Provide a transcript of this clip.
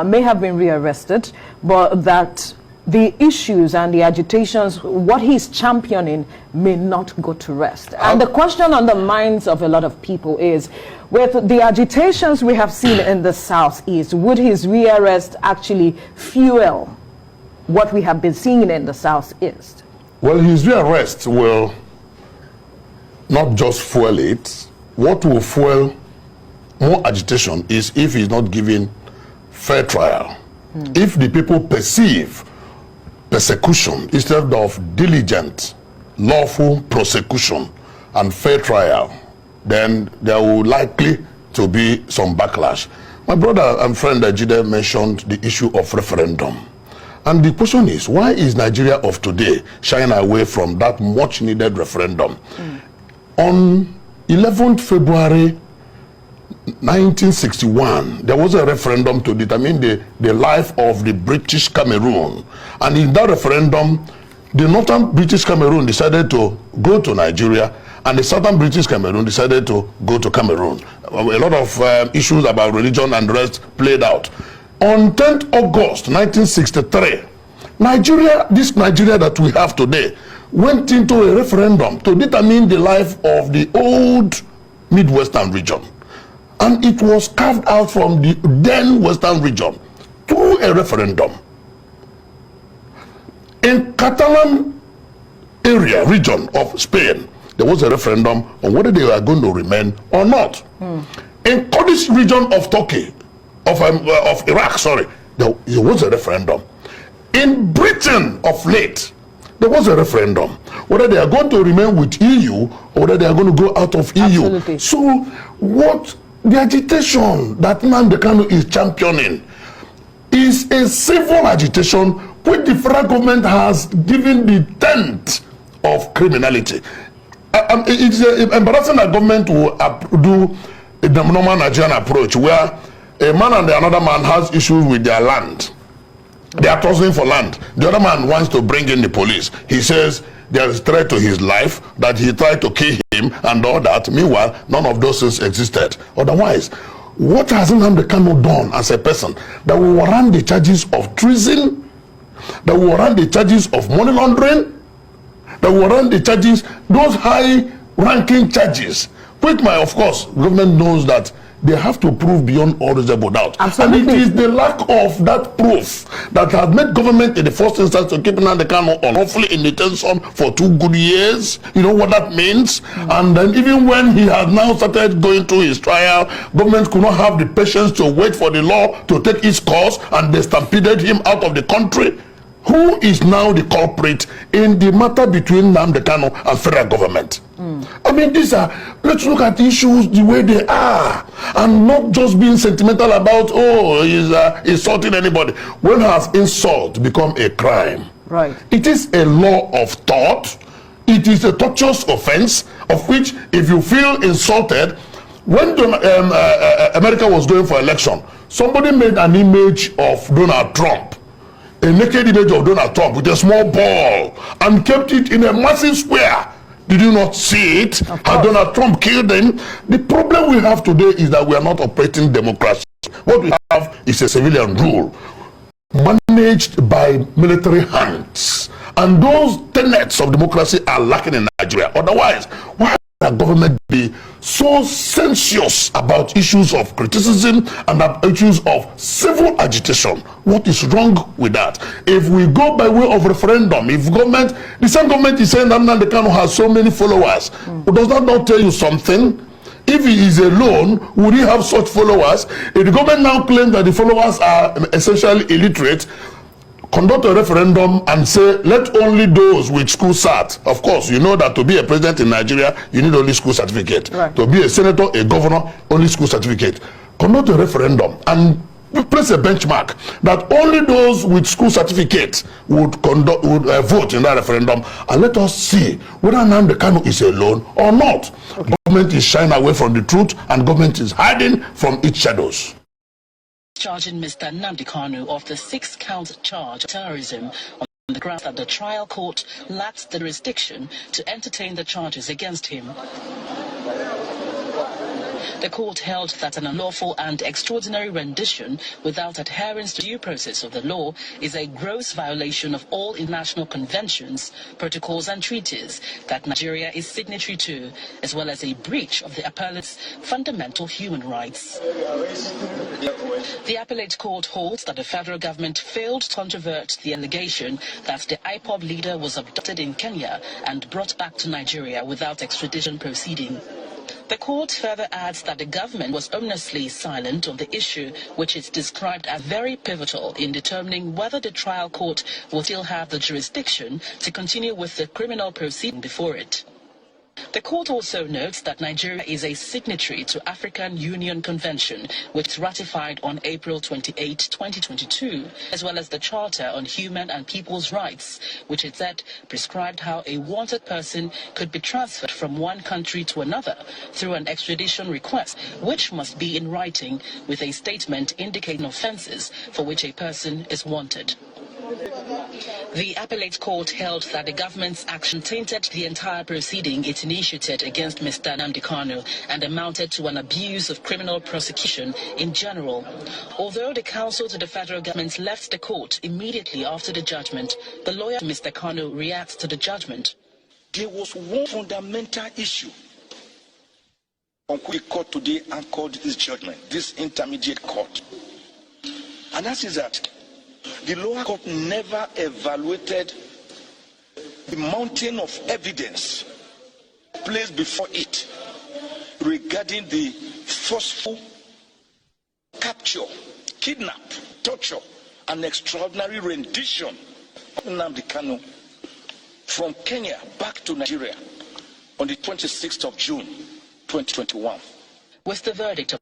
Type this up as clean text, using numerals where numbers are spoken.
may have been rearrested, but that the issues and the agitations, what he's championing, may not go to rest. And the question on the minds of a lot of people is, with the agitations we have seen in the Southeast, would his rearrest actually fuel what we have been seeing in the Southeast? Well, his rearrest will not just fuel it. What will fuel more agitation is if he's not given fair trial. If the people perceive persecution instead of diligent, lawful prosecution and fair trial, then there will likely to be some backlash. My brother and friend Ajide mentioned the issue of referendum. And the question is, why is Nigeria of today shying away from that much needed referendum? On 11th February 1961, there was a referendum to determine the life of the British Cameroon. And in that referendum, the northern British Cameroon decided to go to Nigeria, and the southern British Cameroon decided to go to Cameroon. A lot of issues about religion and the rest played out. On 10th August 1963, Nigeria, this Nigeria that we have today, went into a referendum to determine the life of the old Midwestern region. And it was carved out from the then Western region through a referendum. In Catalan area, region of Spain, there was a referendum on whether they were going to remain or not. In Kurdish region of Turkey, of Iraq, sorry, there was a referendum. In Britain of late, there was a referendum whether they are going to remain with EU or whether they are going to go out of Absolutely. EU. So what the agitation that Nnamdi Kanu is championing is a civil agitation which the federal government has given the tent of criminality. It's embarrassing that government will do the normal Nigerian approach where a man and another man has issues with their land. They are tossing for land. The other man wants to bring in the police. He says there is threat to his life, that he tried to kill him and all that. Meanwhile, none of those things existed. Otherwise, what has Nnamdi Kanu done as a person that will warrant the charges of treason, that will warrant the charges of money laundering, that will warrant the charges, those high-ranking charges, which of course, government knows that they have to prove beyond all reasonable doubt. Absolutely. And it is the lack of that proof that has made government in the first instance to keep Nnamdi Kanu unlawfully in detention for 2 good years. You know what that means? And then even when he has now started going through his trial, government could not have the patience to wait for the law to take its course, and they stampeded him out of the country. Who is now the culprit in the matter between Nnamdi Kanu and federal government? I mean, let's look at issues the way they are, and not just being sentimental about, oh, he's insulting anybody. When has insult become a crime? Right. It is a law of thought. It is a tortious offense of which, if you feel insulted, when America was going for election, somebody made an image of Donald Trump, a naked image of Donald Trump with a small ball, and kept it in a massive square. Did you not see it? How Donald Trump killed him? The problem we have today is that we are not operating democracy. What we have is a civilian rule managed by military hands. And those tenets of democracy are lacking in Nigeria. Otherwise, why would the government be so sensuous about issues of criticism and issues of civil agitation? What is wrong with that? If we go by way of referendum, if the same government is saying that Nnamdi Kanu has so many followers, does that not tell you something? If he is alone, would he have such followers? If the government now claims that the followers are essentially illiterate, conduct a referendum and say, let only those with school cert. Of course, you know that to be a president in Nigeria, you need only school certificate. Right. To be a senator, a governor, only school certificate. Conduct a referendum and place a benchmark that only those with school certificates would vote in that referendum, and let us see whether Nnamdi Kanu is alone or not. Okay. Government is shying away from the truth, and government is hiding from its shadows. Charging Mr. Nnamdi Kanu of the 6-count charge of terrorism on the grounds that the trial court lacked the jurisdiction to entertain the charges against him. The court held that an unlawful and extraordinary rendition without adherence to due process of the law is a gross violation of all international conventions, protocols and treaties that Nigeria is signatory to, as well as a breach of the appellant's fundamental human rights. The appellate court holds that the federal government failed to controvert the allegation that the IPOB leader was abducted in Kenya and brought back to Nigeria without extradition proceeding. The court further adds that the government was ominously silent on the issue, which is described as very pivotal in determining whether the trial court will still have the jurisdiction to continue with the criminal proceeding before it. The court also notes that Nigeria is a signatory to African Union Convention, which was ratified on April 28, 2022, as well as the Charter on Human and People's Rights, which it said prescribed how a wanted person could be transferred from one country to another through an extradition request, which must be in writing with a statement indicating offences for which a person is wanted. The appellate court held that the government's action tainted the entire proceeding it initiated against Mr. Nnamdi Kanu and amounted to an abuse of criminal prosecution in general. Although the counsel to the federal government left the court immediately after the judgment, the lawyer to Mr. Kanu reacts to the judgment. There was one fundamental issue on which the court today anchored this judgment, this intermediate court. And that is that the lower court never evaluated the mountain of evidence placed before it regarding the forceful capture, kidnap, torture, and extraordinary rendition of Nnamdi Kanu from Kenya back to Nigeria on the 26th of June, 2021. With the verdict of